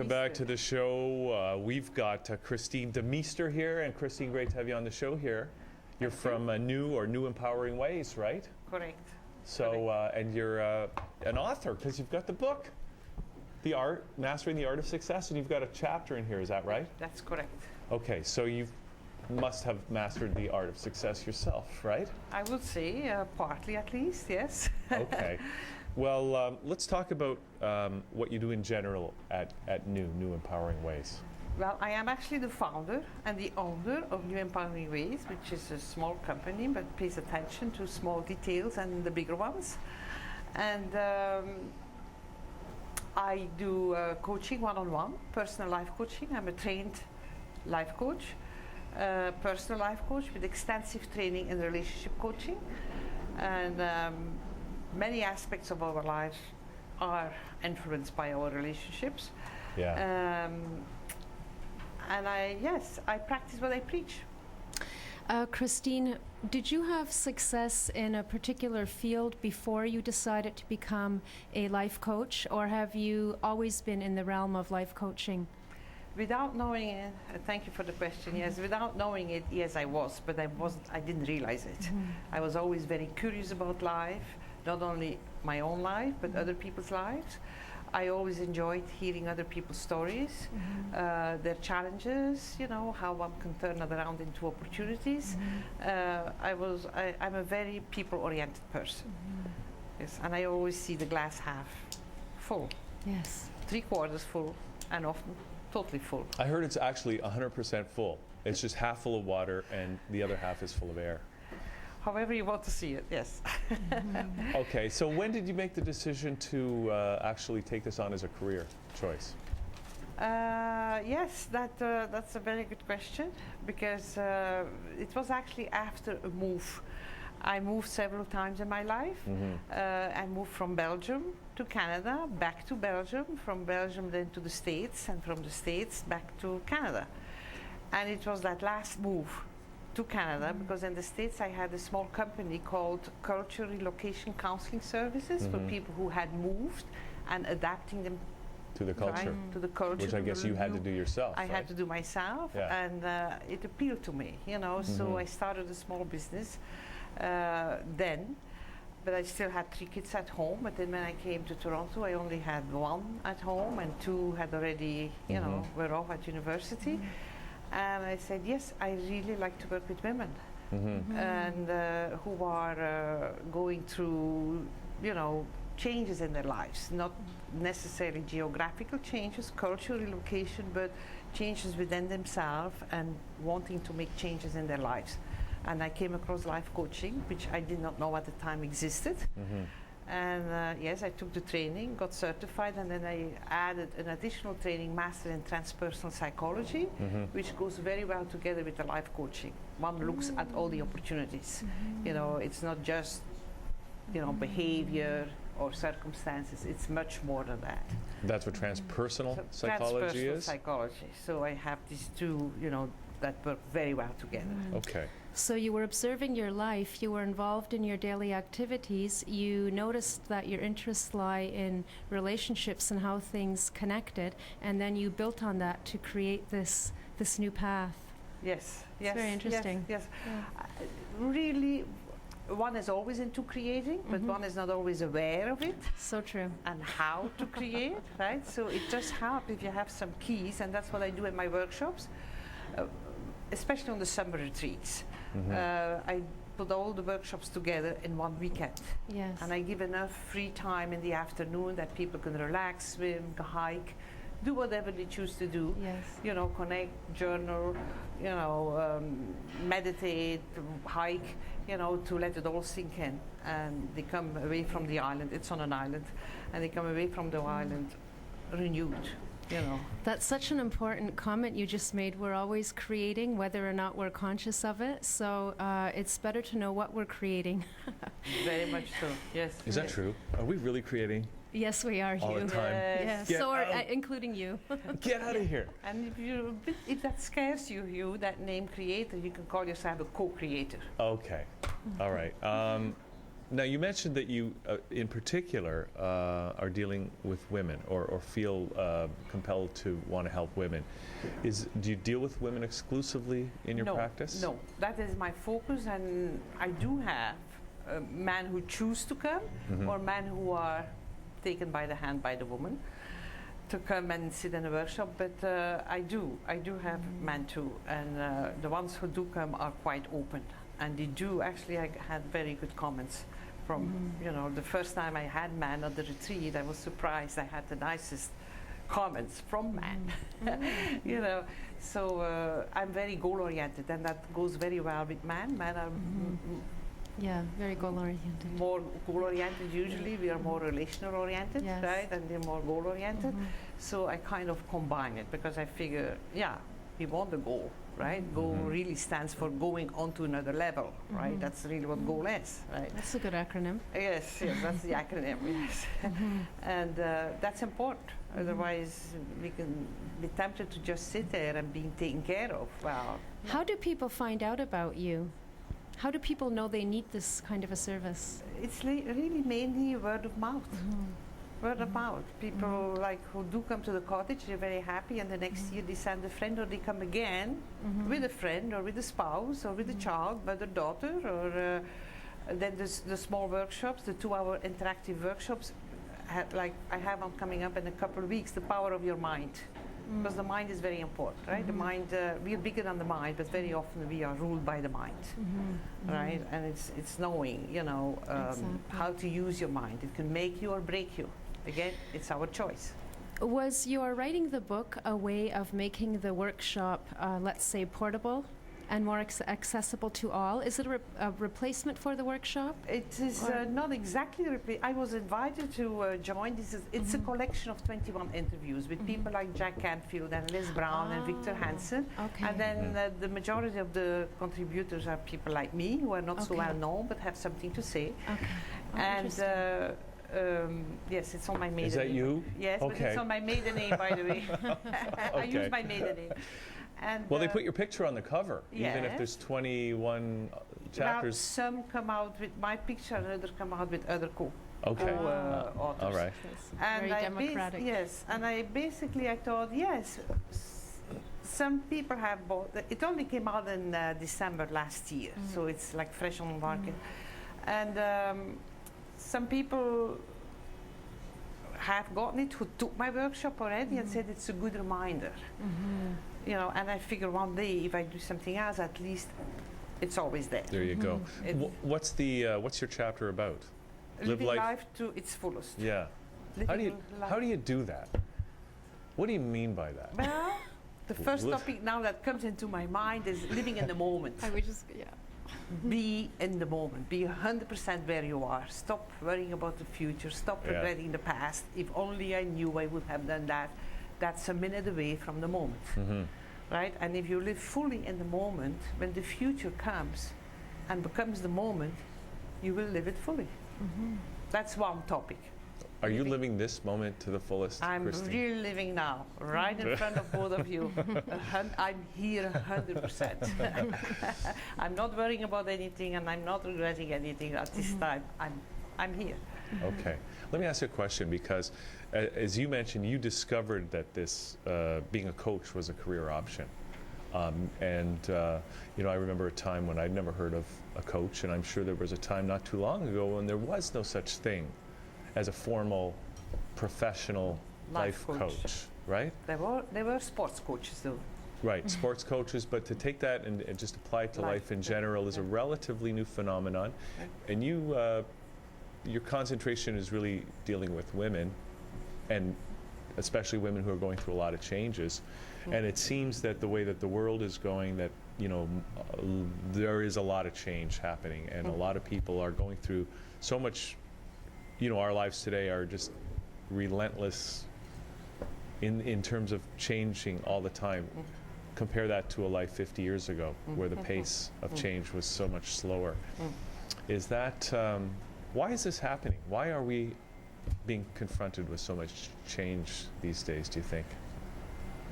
Welcome back to the show. We've got Christine Demeester here, and Christine, great to have you on the show here. You're from New Empowering Ways, right? Correct. So, and you're an author because you've got the book, Mastering the Art of Success, and you've got a chapter in here. Is that right? That's correct. Okay, so you must have mastered the art of success yourself, right? I would say partly, at least. Yes. Okay. Well, let's talk about what you do in general at New Empowering Ways. Well, I am actually the founder and the owner of New Empowering Ways, which is a small company but pays attention to small details and the bigger ones. And I do coaching one-on-one, personal life coaching. I'm a trained life coach, personal life coach with extensive training in relationship coaching. And many aspects of our lives are influenced by our relationships. Yeah. And I practice what I preach. Christine, did you have success in a particular field before you decided to become a life coach, or have you always been in the realm of life coaching? Without knowing it, thank you for the question. Yes, without knowing it, yes, I was, but I didn't realize it. I was always very curious about life, not only my own life, but other people's lives. I always enjoyed hearing other people's stories, their challenges, how one can turn it around into opportunities. I'm a very people-oriented person. Yes, and I always see the glass half full. Yes. 3/4 full, and often totally full. I heard it's actually 100% full. It's just half full of water and the other half is full of air. However you want to see it, yes. Okay, so when did you make the decision to actually take this on as a career choice? Yes, that's a very good question, because it was actually after a move. I moved several times in my life. I moved from Belgium to Canada, back to Belgium, from Belgium then to the States, and from the States back to Canada. And it was that last move to Canada, because in the States I had a small company called Culture Relocation Counseling Services for people who had moved and adapting them to the culture. To the culture. Which I guess you had to do yourself. I had to do myself, and it appealed to me, so I started a small business then, but I still had 3 kids at home. But then when I came to Toronto, I only had 1 at home, and 2 had already, were off at university. And I said, yes, I really like to work with women, and who are going through, changes in their lives, not necessarily geographical changes, cultural relocation, but changes within themselves and wanting to make changes in their lives. And I came across life coaching, which I did not know at the time existed. And yes, I took the training, got certified, and then I added an additional training, Master in Transpersonal Psychology, which goes very well together with the life coaching. One looks at all the opportunities. It's not just, behavior or circumstances. It's much more than that. That's what transpersonal psychology transpersonal is? psychology. So I have these two, that work very well together. Okay. So you were observing your life, you were involved in your daily activities, you noticed that your interests lie in relationships and how things connected, and then you built on that to create this new path. Yes, It's yes. very interesting. Yes. Really, one is always into creating, but one is not always aware of it. So true. And how to create, right? So it does help if you have some keys, and that's what I do in my workshops. Especially on the summer retreats. I put all the workshops together in one weekend. Yes. And I give enough free time in the afternoon that people can relax, swim, hike, do whatever they choose to do. Yes. Connect, journal, meditate, hike, to let it all sink in. And they come away from the island. It's on an island. And they come away from the island renewed. That's such an important comment you just made. We're always creating, whether or not we're conscious of it. So it's better to know what we're creating. Very much so, yes. Is that true? Are we really creating? Yes, we are, all Hugh. the time? Yes. Get So out. including you. Get out of here. And if that scares you, that name creator, you can call yourself a co-creator. Okay. All right. Now, you mentioned that you, in particular, are dealing with women or feel compelled to want to help women. Do you deal with women exclusively in your practice? No, that is my focus, and I do have men who choose to come or men who are taken by the hand by the woman to come and sit in a workshop, but I do have men too, and the ones who do come are quite open, and they do actually. I had very good comments from the first time I had men at the retreat. I was surprised. I had the nicest comments from men. So I'm very goal oriented, and that goes very well with men. Men are yeah, very goal-oriented. more goal-oriented usually. We are more relational-oriented, Yes. right? And they're more goal-oriented. So I kind of combine it because I figure, we want the goal, right? Goal really stands for going on to another level, right? That's really what goal is, right? That's a good acronym. Yes, that's the acronym, yes. And that's important. Otherwise, we can be tempted to just sit there and being taken care of. Well, How do people find out about you? How do people know they need this kind of a service? it's really mainly word of mouth. Word of mouth. People like who do come to the cottage, they're very happy, and the next year they send a friend, or they come again with a friend, or with a spouse, or with a child, mother, daughter, or then the small workshops, the 2-hour interactive workshops. I have one coming up in a couple of weeks. The power of your mind. Because the mind is very important, right? The mind, we are bigger than the mind, but very often we are ruled by the mind, right? And it's knowing, Exactly. how to use your mind. It can make you or break you. Again, it's our choice. Was your writing the book a way of making the workshop, let's say, portable and more accessible to all? Is it a replacement for the workshop? It is not exactly I was invited to join. It's a collection of 21 interviews with people like Jack Canfield and Liz Brown and Victor Hansen. Okay. And then the majority of the contributors are people like me who are not so well known but have something to say. Okay. Oh, And interesting. yes, it's on my maiden Is that name. you? Yes, but Okay. it's on my maiden name, by the way. I Okay. use my maiden name. And, Well, they put your picture on the cover, even if yes. there's 21 now chapters. some come out with my picture, and others come out with other Okay. authors. All right. And Very I democratic. yes, and I thought, yes, some people have bought. It only came out in December last year, so it's like fresh on the market. And some people have gotten it who took my workshop already and said it's a good reminder. And I figure one day if I do something else, at least it's always there. There you go. It- What's your chapter about? Living life to its fullest. Yeah. Living How do you do that? What do you mean by that? Well, the first Live- topic now that comes into my mind is living in the moment. I would just, Be in the moment. Be 100% where you are. Stop worrying about the future. Stop Yeah. regretting the past. If only I knew I would have done that. That's a minute away from the moment, right? And if you live fully in the moment, when the future comes and becomes the moment, you will live it fully. That's one topic. Are you living this moment to the fullest, I'm Christine? really living now, right in front of both of you. I'm here 100%. I'm not worrying about anything, and I'm not regretting anything at this time. I'm here. Okay. Let me ask you a question, because as you mentioned, you discovered that this being a coach was a career option. I remember a time when I'd never heard of a coach, and I'm sure there was a time not too long ago when there was no such thing as a formal professional life coach, right? There were sports coaches though. Right, sports coaches, but to take that and just apply it to life in general is a relatively new phenomenon. And your concentration is really dealing with women, and especially women who are going through a lot of changes. And it seems that the way that the world is going, that there is a lot of change happening, and a lot of people are going through so much. Our lives today are just relentless in terms of changing all the time. Compare that to a life 50 years ago, where the pace of change was so much slower. Is that why is this happening? Why are we being confronted with so much change these days, do you think?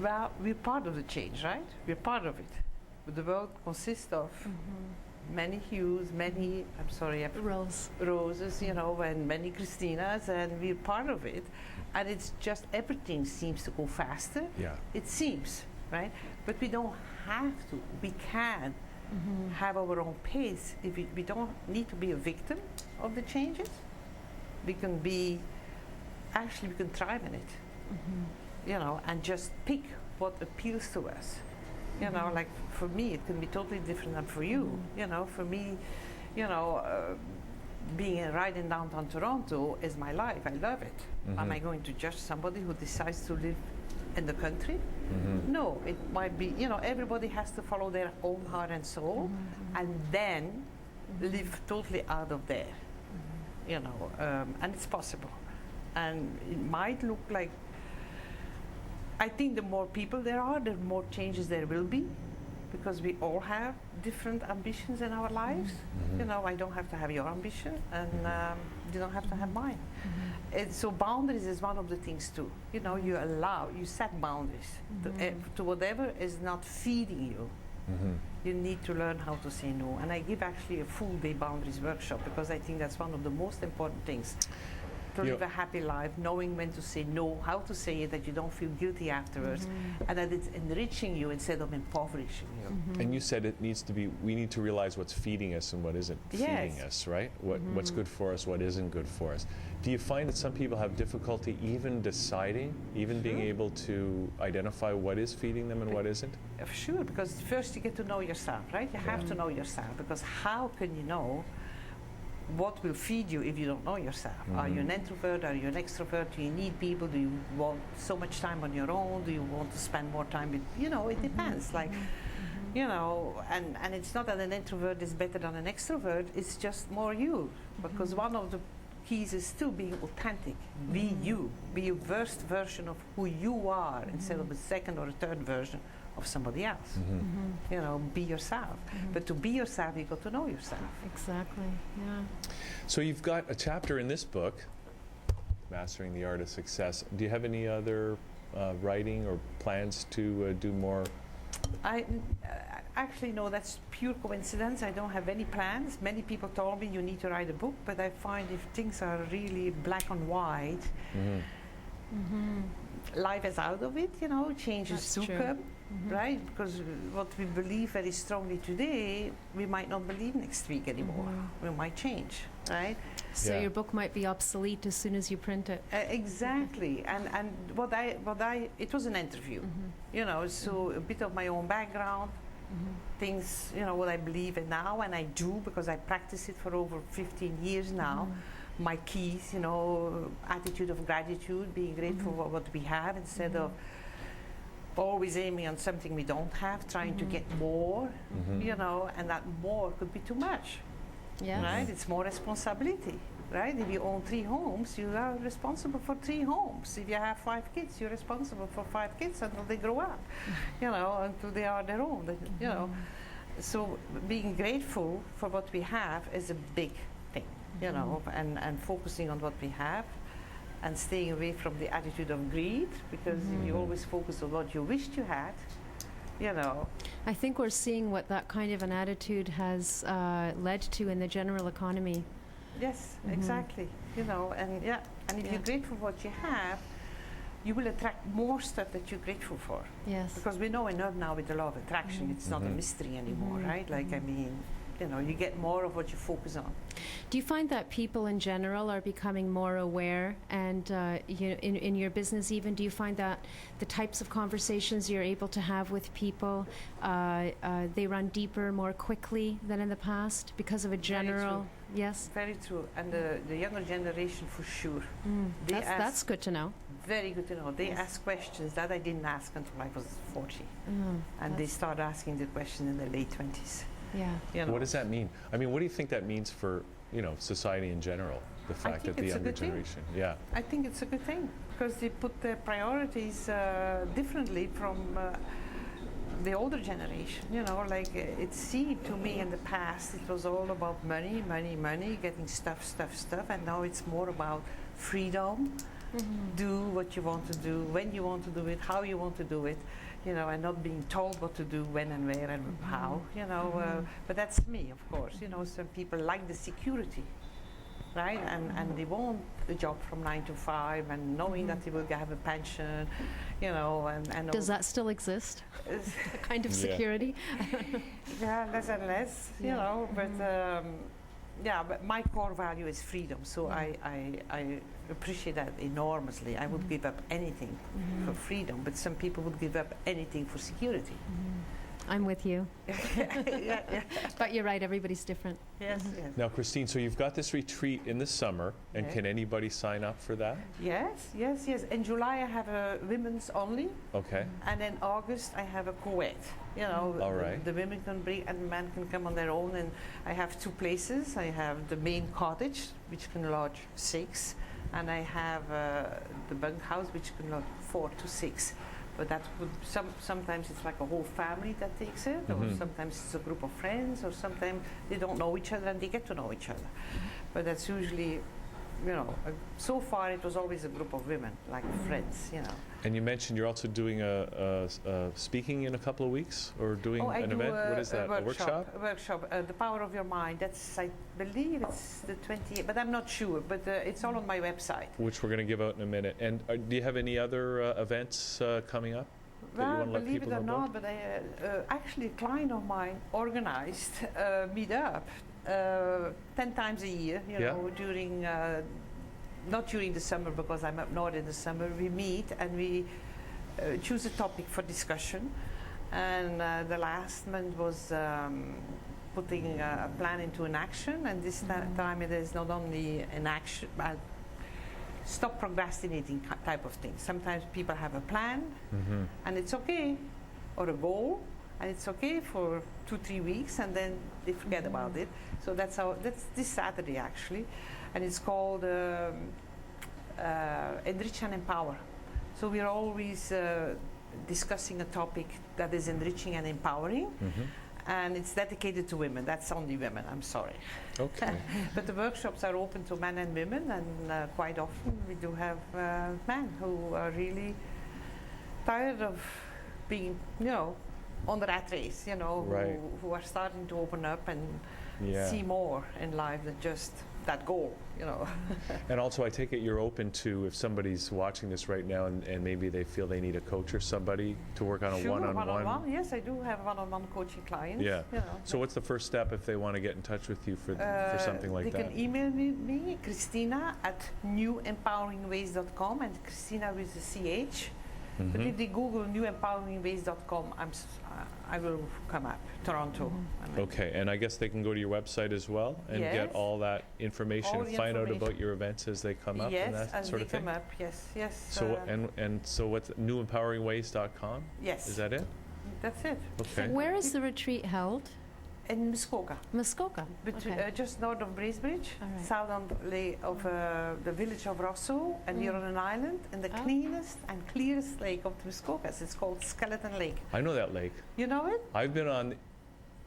Well, we're part of the change, right? We're part of it. But the world consists of many hues, many, I'm sorry, roses, you know, and many Christinas, and we're part of it. And it's just everything seems to go faster. Yeah. It seems, right? But we don't have to. We can have our own pace. If we don't need to be a victim of the changes. We can be, actually we can thrive in it, you know, and just pick what appeals to us. You know, like for me, it can be totally different than for you. You know, for me, you know, being right in downtown Toronto is my life. I love it. Am I going to judge somebody who decides to live in the country? No, it might be, you know, everybody has to follow their own heart and soul and then live totally out of there, you know, and it's possible. And it might look like, I think the more people there are, the more changes there will be, because we all have different ambitions in our lives. You know, I don't have to have your ambition, and you don't have to have mine. So boundaries is one of the things too. You know, you set boundaries to whatever is not feeding you. You need to learn how to say no. And I give actually a full day boundaries workshop, because I think that's one of the most important things. To live a happy life, knowing when to say no, how to say it, that you don't feel guilty afterwards, and that it's enriching you instead of impoverishing you. And you said it needs to be, we need to realize what's feeding us and what isn't feeding us, right? What's good for us, what isn't good for us. Do you find that some people have difficulty even deciding, even being able to identify what is feeding them and what isn't? Sure, because first you get to know yourself, right? You have to know yourself, because how can you know what will feed you if you don't know yourself? Are you an introvert? Are you an extrovert? Do you need people? Do you want so much time on your own? Do you want to spend more time with, you know, it depends. Like, you know, and it's not that an introvert is better than an extrovert, it's just more you. Because one of the keys is still being authentic. Be you. Be a first version of who you are instead of a second or a third version of somebody else. You know, be yourself. But to be yourself, you got to know yourself. Exactly, yeah. So you've got a chapter in this book, Mastering the Art of Success. Do you have any other writing or plans to do more? Actually, no, that's pure coincidence. I don't have any plans. Many people told me you need to write a book, but I find if things are really black and white, life is out of it, you know, changes do come, right? Because what we believe very strongly today, we might not believe next week anymore. We might change, right? So your book might be obsolete as soon as you print it. Exactly, and it was an interview, you know, so a bit of my own background, things, you know, what I believe in now, and I do because I practice it for over 15 years now. My keys, you know, attitude of gratitude, being grateful for what we have instead of always aiming on something we don't have, trying to get more, you know, and that more could be too much. Yes. Right? It's more responsibility, right? If you own 3 homes, you are responsible for 3 homes. If you have 5 kids, you're responsible for 5 kids until they grow up, you know, until they are their own, you know. So being grateful for what we have is a big thing, you know, and focusing on what we have and staying away from the attitude of greed, because if you always focus on what you wished you had, you know. I think we're seeing what that kind of an attitude has led to in the general economy. Yes, exactly. You know, and and if you're grateful for what you have, you will attract more stuff that you're grateful for. Yes. Because we know enough now with the law of attraction, it's not a mystery anymore, right? Like, I mean, you know, you get more of what you focus on. Do you find that people in general are becoming more aware, and you know, in your business even, do you find that the types of conversations you're able to have with people, they run deeper more quickly than in the past because of a general... Yes? Very true. And the younger generation, for sure. That's good to know. Very good to know. They ask questions that I didn't ask until I was 40. And they start asking the question in their late 20s. Yeah. You know. What does that mean? I mean, what do you think that means for, you know, society in general? The fact that the younger generation, I think it's a good thing, because they put their priorities differently from the older generation. You know, like it seemed to me in the past it was all about money, money, money, getting stuff, and now it's more about freedom. Do what you want to do, when you want to do it, how you want to do it. you know, and not being told what to do, when and where and how, you know. But that's me, of course. You know, some people like the security, right? And they want a job from 9 to 5 and knowing that they will have a pension, you know, and Does that still exist? A kind of security? Yeah, less and less, you know, but yeah, but my core value is freedom, so I appreciate that enormously. I would give up anything for freedom, but some people would give up anything for security. I'm with you. Yeah. But you're right, everybody's different. Yes. Now, Christine, so you've got this retreat in the summer, and Yeah. can anybody sign up for that? Yes. In July I have a women's only, Okay. and in August I have a co-ed. You know, All right. the women can bring and the men can come on their own. And I have 2 places. I have the main cottage, which can lodge 6, and I have the bunkhouse, which can lodge 4 to 6. But that would sometimes it's like a whole family that takes it, or sometimes it's a group of friends, or sometimes they don't know each other and they get to know each other. But that's usually, you know, so far it was always a group of women, like friends, you know. And you mentioned you're also doing a speaking in a couple of weeks, or doing I an do event. What is that? A workshop? A workshop. The Power of Your Mind. That's, I believe it's the 28th, but I'm not sure. But it's all on my website. Which we're going to give out in a minute. And do you have any other events coming up that you Well, want to let believe people it or know about? not, but actually a client of mine organized a meetup 10 times a year, you know, during, not during the summer because I'm up north in the summer. We meet and we choose a topic for discussion. And the last month was putting a plan into an action. And this time it is not only an action, but stop procrastinating type of thing. Sometimes people have a plan and it's okay, or a goal, and it's okay for 2-3 weeks, and then they forget about it. So that's this Saturday actually, and it's called Enrich and Empower. So we're always discussing a topic that is enriching and empowering. And it's dedicated to women. That's only women, I'm sorry. Okay. But the workshops are open to men and women, and quite often we do have men who are really tired of being, you know, on the rat race, you know, Right. who are starting to open up and Yeah. see more in life than just that goal, you know. And also, I take it you're open to, if somebody's watching this right now and maybe they feel they need a coach or somebody to work on a Sure, one-on-one. one-on-one. Yes, I do have one-on-one coaching clients. Yeah. You know. So what's the first step if they want to get in touch with you for something like they that? can email me, Christina at newempoweringways.com, and Christina with a CH. But if they Google newempoweringways.com, I will come up, Toronto. Okay, and I guess they can go to your website as well and get Yes. all that information All and the find out information. about your events as they come up Yes, and that as sort they of thing? come up, yes. So so what's newempoweringways.com? Yes, Is that it? that's it. Okay. Where is the retreat held? In Muskoka, Muskoka. between, Okay. just north of Bracebridge, All right. south of the village of Rosso, and we're on an island in the Oh. cleanest and clearest lake of the Muskokas. It's called Skeleton Lake. I know that lake. You know it? I've been on.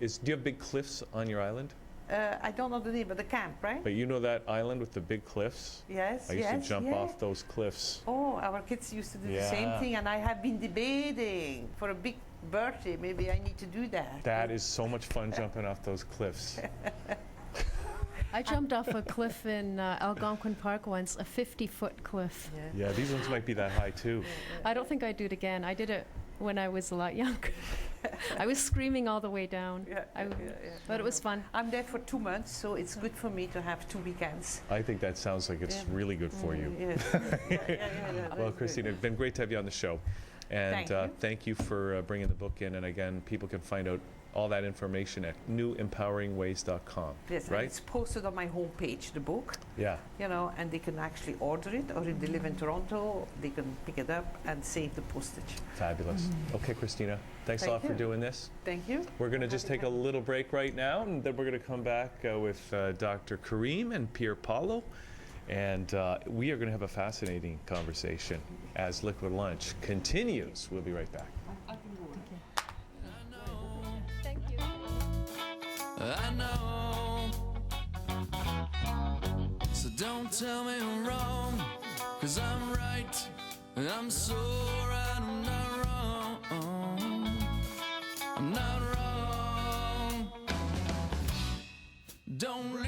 Do you have big cliffs on your island? I don't know the name, but the camp, right? But you know that island with the big cliffs? Yes, I used yes, to jump yeah. off those cliffs. Oh, our kids used to do the Yeah. same thing, and I have been debating for a big birthday. Maybe I need to do that. That is so much fun jumping off those cliffs. I jumped off a cliff in Algonquin Park once, a 50-foot cliff. Yeah. Yeah, these ones might be that high too. I don't think I'd do it again. I did it when I was a lot younger. I was screaming all the way down. But it was fun. I'm there for 2 months, so it's good for me to have 2 weekends. I think that sounds like it's Yeah. really good for you. Yes. Well, Well, Christina, it's been great to have you on the show. And Thank you. thank you for bringing the book in. And again, people can find out all that information at newempoweringways.com. Yes, and right? it's posted on my homepage, the book, Yeah. you know, and they can actually order it, or if they live in Toronto, they can pick it up and save the postage. Fabulous. Okay, Christina, thanks a lot Thank for you. doing this. Thank you. We're going to just take a little break right now, and then we're going to come back with Dr. Kareem and Pierre Paulo. And we are going to have a fascinating conversation as Liquid Lunch continues. We'll be right back. Thank you. I know. So don't tell me I'm wrong, 'cause I'm right. And I'm so right, I'm not wrong. don't